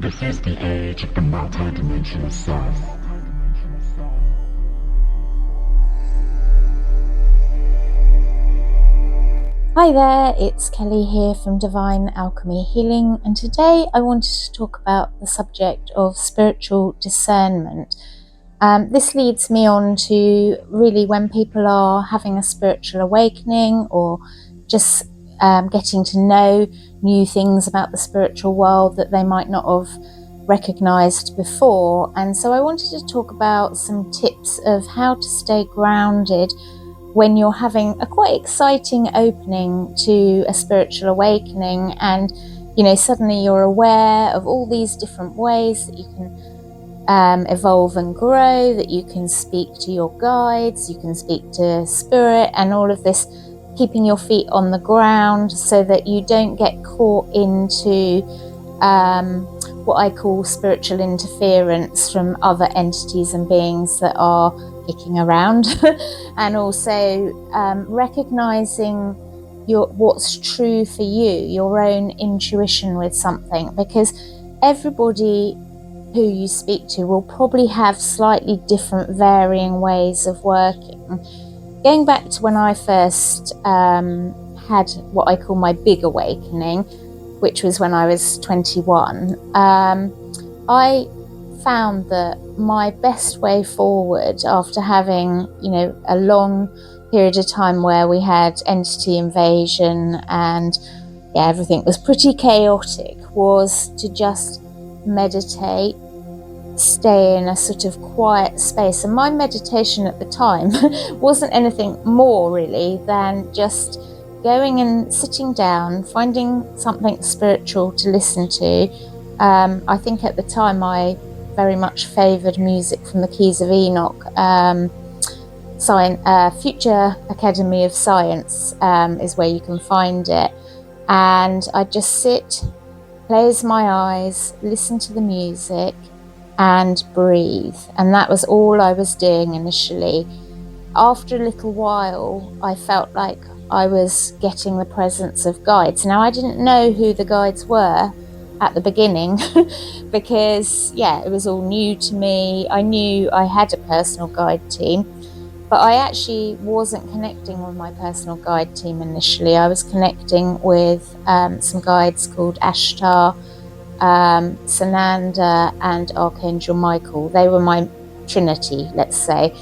This is the age of the multidimensional self. Hi there, it's Kelly here from Divine Alchemy Healing, and today I wanted to talk about the subject of spiritual discernment. This leads me on to really when people are having a spiritual awakening or just getting to know new things about the spiritual world that they might not have recognized before. And so I wanted to talk about some tips of how to stay grounded when you're having a quite exciting opening to a spiritual awakening, and suddenly you're aware of all these different ways that you can evolve and grow, that you can speak to your guides, you can speak to spirit, and all of this, keeping your feet on the ground so that you don't get caught into what I call spiritual interference from other entities and beings that are kicking around and also recognizing what's true for you, your own intuition with something, because everybody who you speak to will probably have slightly different varying ways of working. Going back to when I first had what I call my big awakening, which was when I was 21, I found that my best way forward after having, a long period of time where we had entity invasion and everything was pretty chaotic, was to just meditate, stay in a sort of quiet space. And my meditation at the time wasn't anything more really than just going and sitting down, finding something spiritual to listen to. I think at the time I very much favoured music from the Keys of Enoch. Future Academy of Science is where you can find it. And I just sit, close my eyes, listen to the music and breathe. And that was all I was doing initially. After a little while, I felt like I was getting the presence of guides. Now, I didn't know who the guides were at the beginning because it was all new to me. I knew I had a personal guide team, but I actually wasn't connecting with my personal guide team initially. I was connecting with some guides called Ashtar, Sananda and Archangel Michael. They were my trinity, let's say,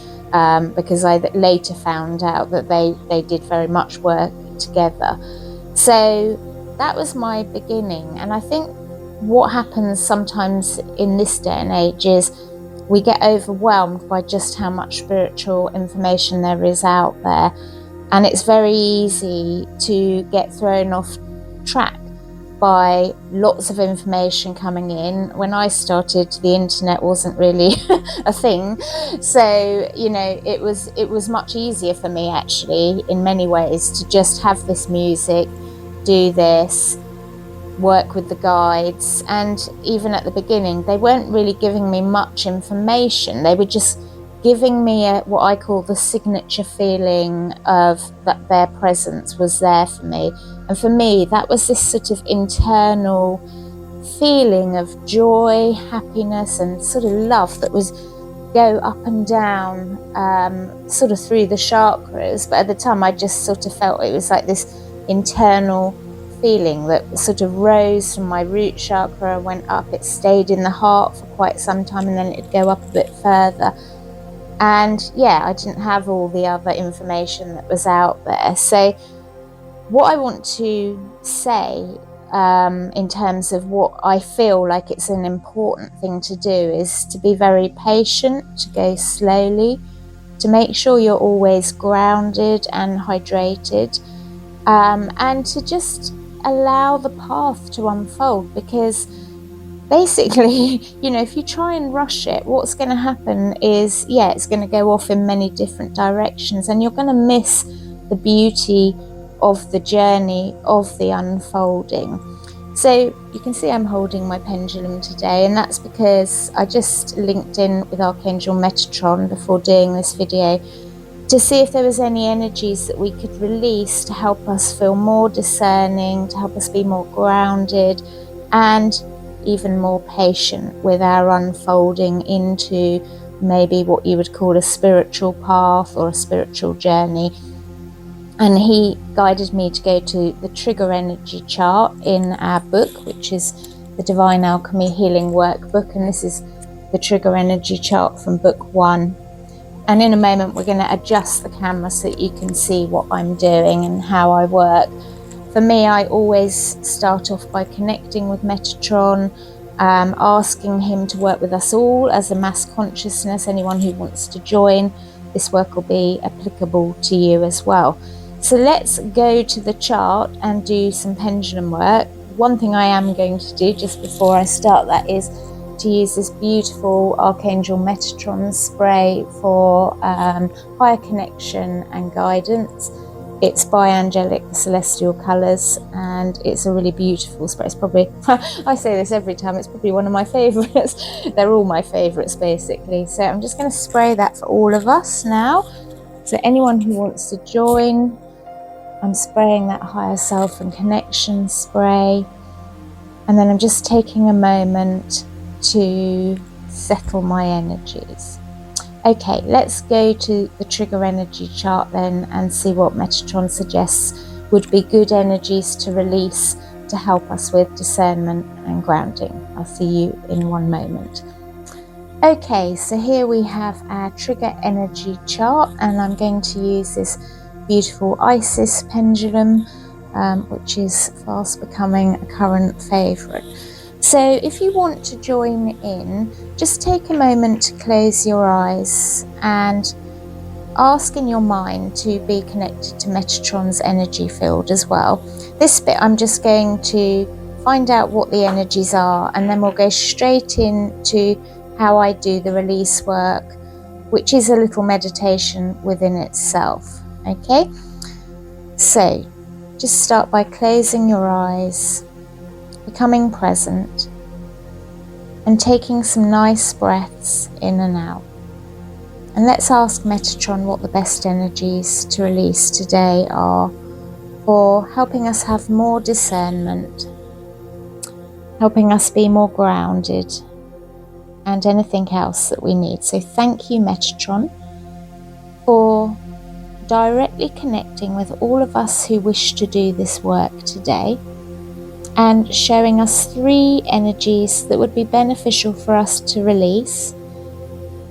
because I later found out that they did very much work together. So that was my beginning. And I think what happens sometimes in this day and age is we get overwhelmed by just how much spiritual information there is out there. And it's very easy to get thrown off track by lots of information coming in. When I started, the internet wasn't really a thing. So, it was much easier for me actually in many ways to just have this music, do this, work with the guides. And even at the beginning, they weren't really giving me much information. They were just giving me what I call the signature feeling of that their presence was there for me. And for me, that was this sort of internal feeling of joy, happiness, and sort of love that was go up and down sort of through the chakras. But at the time, I just sort of felt it was like this internal feeling that sort of rose from my root chakra, went up, it stayed in the heart for quite some time, and then it'd go up a bit further. And I didn't have all the other information that was out there. So what I want to say in terms of what I feel like it's an important thing to do is to be very patient, to go slowly, to make sure you're always grounded and hydrated, and to just allow the path to unfold. Because basically, if you try and rush it, what's going to happen is, it's going to go off in many different directions, and you're going to miss the beauty of the journey of the unfolding. So you can see I'm holding my pendulum today, and that's because I just linked in with Archangel Metatron before doing this video to see if there was any energies that we could release to help us feel more discerning, to help us be more grounded, and even more patient with our unfolding into maybe what you would call a spiritual path or a spiritual journey. And he guided me to go to the trigger energy chart in our book, which is the Divine Alchemy Healing Workbook. And this is the trigger energy chart from book 1. And in a moment, we're going to adjust the camera so that you can see what I'm doing and how I work. For me, I always start off by connecting with Metatron, asking him to work with us all as a mass consciousness. Anyone who wants to join, this work will be applicable to you as well. So let's go to the chart and do some pendulum work. One thing I am going to do just before I start that is to use this beautiful Archangel Metatron spray for higher connection and guidance. It's by Angelic Celestial Colours, and it's a really beautiful spray. It's probably, I say this every time, it's probably one of my favourites. They're all my favourites basically. So I'm just going to spray that for all of us now. So anyone who wants to join, I'm spraying that higher self and connection spray. And then I'm just taking a moment to settle my energies. Okay, let's go to the trigger energy chart then and see what Metatron suggests would be good energies to release to help us with discernment and grounding. I'll see you in one moment. Okay, so here we have our trigger energy chart, and I'm going to use this beautiful Isis pendulum, which is fast becoming a current favourite. So if you want to join in, just take a moment to close your eyes and ask in your mind to be connected to Metatron's energy field as well. This bit I'm just going to find out what the energies are, and then we'll go straight into how I do the release work, which is a little meditation within itself. Okay, so just start by closing your eyes, becoming present, and taking some nice breaths in and out. And let's ask Metatron what the best energies to release today are for helping us have more discernment, helping us be more grounded, and anything else that we need. So thank you, Metatron, for directly connecting with all of us who wish to do this work today, and showing us 3 energies that would be beneficial for us to release,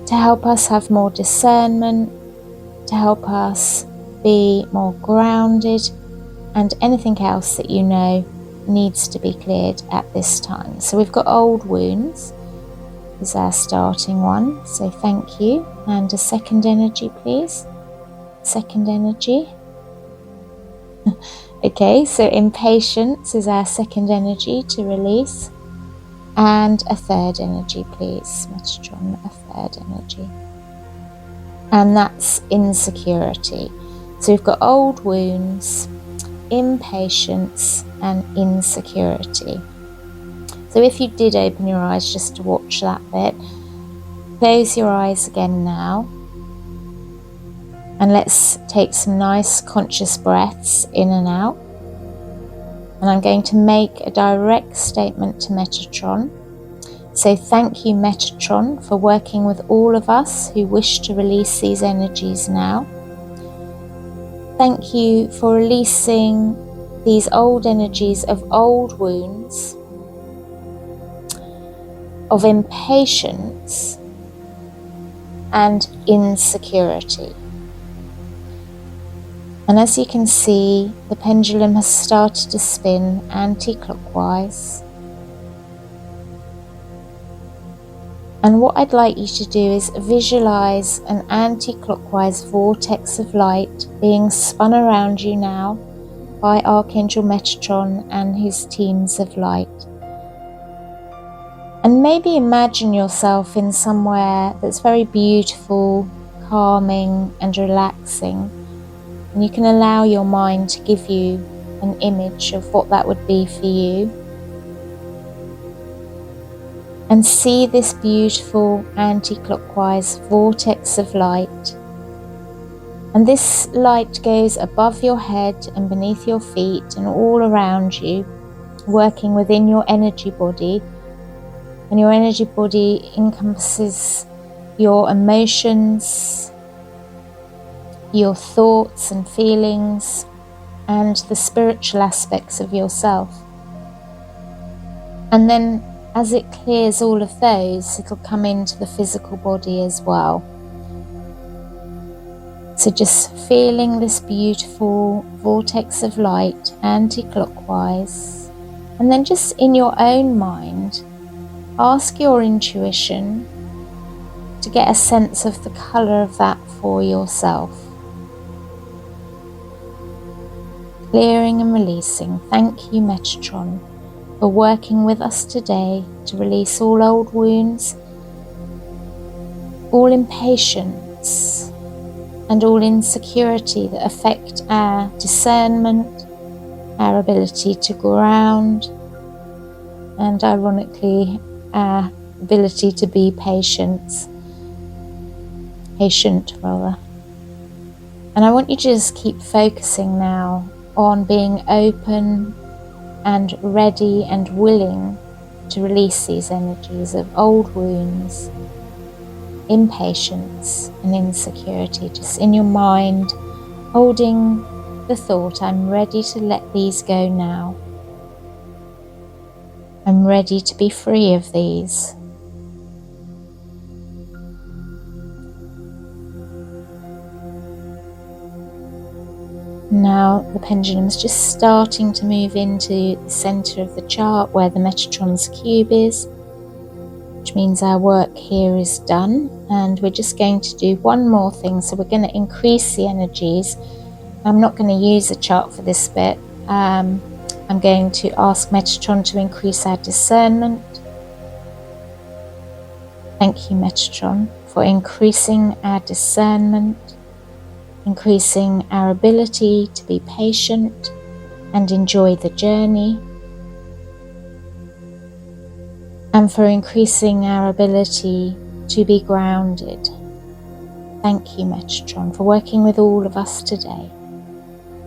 to help us have more discernment, to help us be more grounded, and anything else that you know needs to be cleared at this time. So we've got old wounds is our starting one, so thank you. And a second energy, please. Second energy. Okay, so impatience is our second energy to release. And a third energy, please, Metatron, a third energy. And that's insecurity. So we've got old wounds, impatience, and insecurity. So if you did open your eyes just to watch that bit, close your eyes again now. And let's take some nice conscious breaths in and out. And I'm going to make a direct statement to Metatron. So thank you, Metatron, for working with all of us who wish to release these energies now. Thank you for releasing these old energies of old wounds, of impatience and insecurity. And as you can see, the pendulum has started to spin anti-clockwise. And what I'd like you to do is visualize an anti-clockwise vortex of light being spun around you now by Archangel Metatron and his teams of light. And maybe imagine yourself in somewhere that's very beautiful, calming and relaxing. And you can allow your mind to give you an image of what that would be for you. And see this beautiful anti-clockwise vortex of light. And this light goes above your head and beneath your feet and all around you, working within your energy body And your energy body encompasses your emotions, your thoughts and feelings, and the spiritual aspects of yourself. And then as it clears all of those, it'll come into the physical body as well. So just feeling this beautiful vortex of light anti-clockwise, and then just in your own mind, ask your intuition to get a sense of the colour of that for yourself. Clearing and releasing. Thank you, Metatron, for working with us today to release all old wounds, all impatience, and all insecurity that affect our discernment, our ability to ground, and ironically, our ability to be patient. And I want you to just keep focusing now on being open and ready and willing to release these energies of old wounds, impatience and insecurity, just in your mind, holding the thought, I'm ready to let these go now. I'm ready to be free of these. Now the pendulum is just starting to move into the centre of the chart where the Metatron's cube is, which means our work here is done, and we're just going to do one more thing. So we're going to increase the energies. I'm not going to use a chart for this bit. I'm going to ask Metatron to increase our discernment. Thank you, Metatron, for increasing our discernment, increasing our ability to be patient and enjoy the journey, and for increasing our ability to be grounded. Thank you, Metatron, for working with all of us today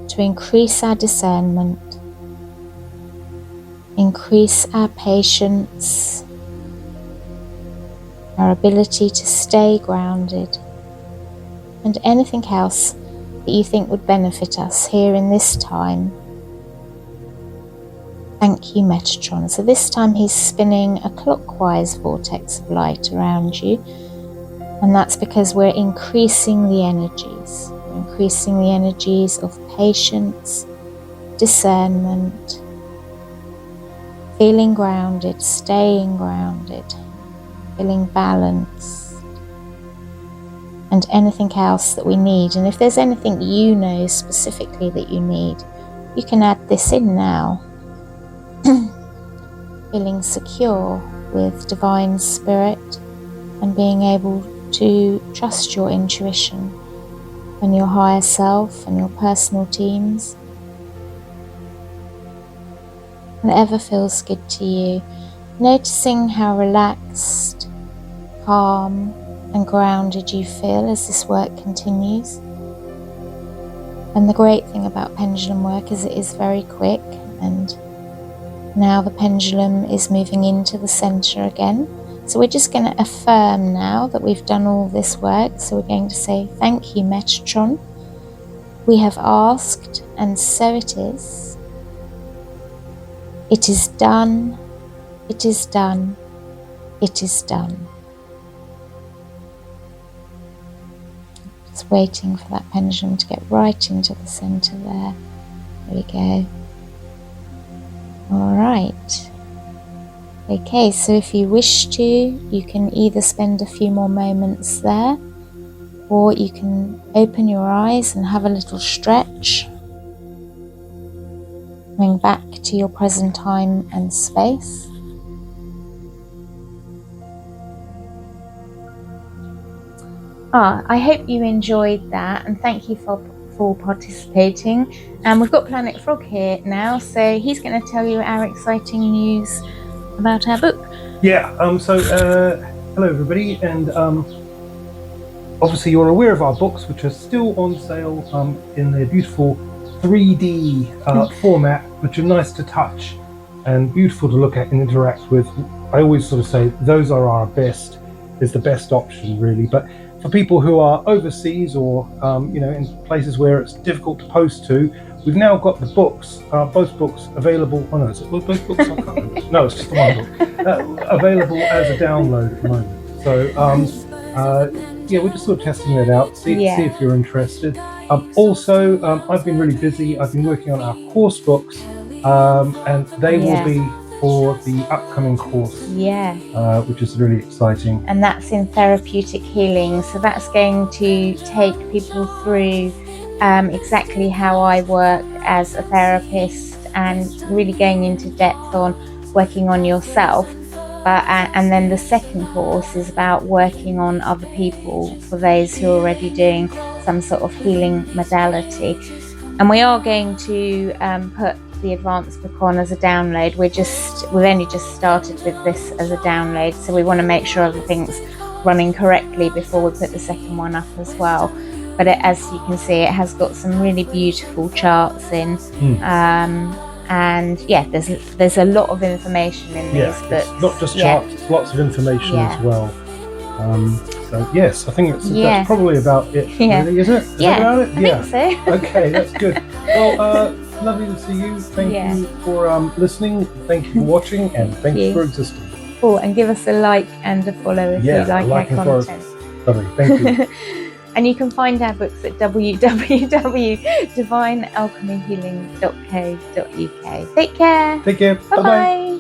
to increase our discernment, increase our patience, our ability to stay grounded, and anything else that you think would benefit us here in this time. Thank you, Metatron. So this time he's spinning a clockwise vortex of light around you, and that's because we're increasing the energies. We're increasing the energies of patience, discernment, feeling grounded, staying grounded, feeling balanced, and anything else that we need. And if there's anything you know specifically that you need, you can add this in now. Feeling secure with divine spirit and being able to trust your intuition and your higher self and your personal teams. Whatever feels good to you. Noticing how relaxed, calm and grounded you feel as this work continues. And the great thing about pendulum work is it is very quick, and now the pendulum is moving into the center again. So we're just going to affirm now that we've done all this work. So we're going to say, thank you, Metatron. We have asked, and so it is. It is done. It is done. It is done. Just waiting for that pendulum to get right into the center there. There we go. All right. Okay, so if you wish to, you can either spend a few more moments there, or you can open your eyes and have a little stretch, coming back to your present time and space. I hope you enjoyed that, and thank you for participating. And we've got Planet Frog here now, so he's going to tell you our exciting news about our book. Yeah, hello everybody, and obviously you're aware of our books, which are still on sale in their beautiful 3D format, which are nice to touch. and beautiful to look at and interact with. I always sort of say those are our best, is the best option really. But for people who are overseas or in places where it's difficult to post to, we've now got the books, both books available. Oh no, is it both books? I can't remember. No, it's just the one book available as a download at the moment. So we're just sort of testing that out. See if you're interested. Also, I've been really busy. I've been working on our course books, and they will be for the upcoming course, which is really exciting. And that's in therapeutic healing. So that's going to take people through exactly how I work as a therapist and really going into depth on working on yourself. And then the second course is about working on other people for those who are already doing some sort of healing modality. And we are going to put the advanced book on as a download. We've only just started with this as a download, so we want to make sure everything's running correctly before we put the second one up as well. But as you can see, it has got some really beautiful charts in, and there's a lot of information in these books. It's not just charts, it's lots of information as well. So yes, I think that's probably about it. Really, is it? Is that about it? I think so. Okay, that's good. Well, lovely to see you. Thank you for listening. Thank you for watching, and thank you for existing. Oh, and give us a like and a follow if you like our content. Lovely, thank you. And you can find our books at www.divinealchemyhealing.co.uk. Take care. Take care. Bye-bye.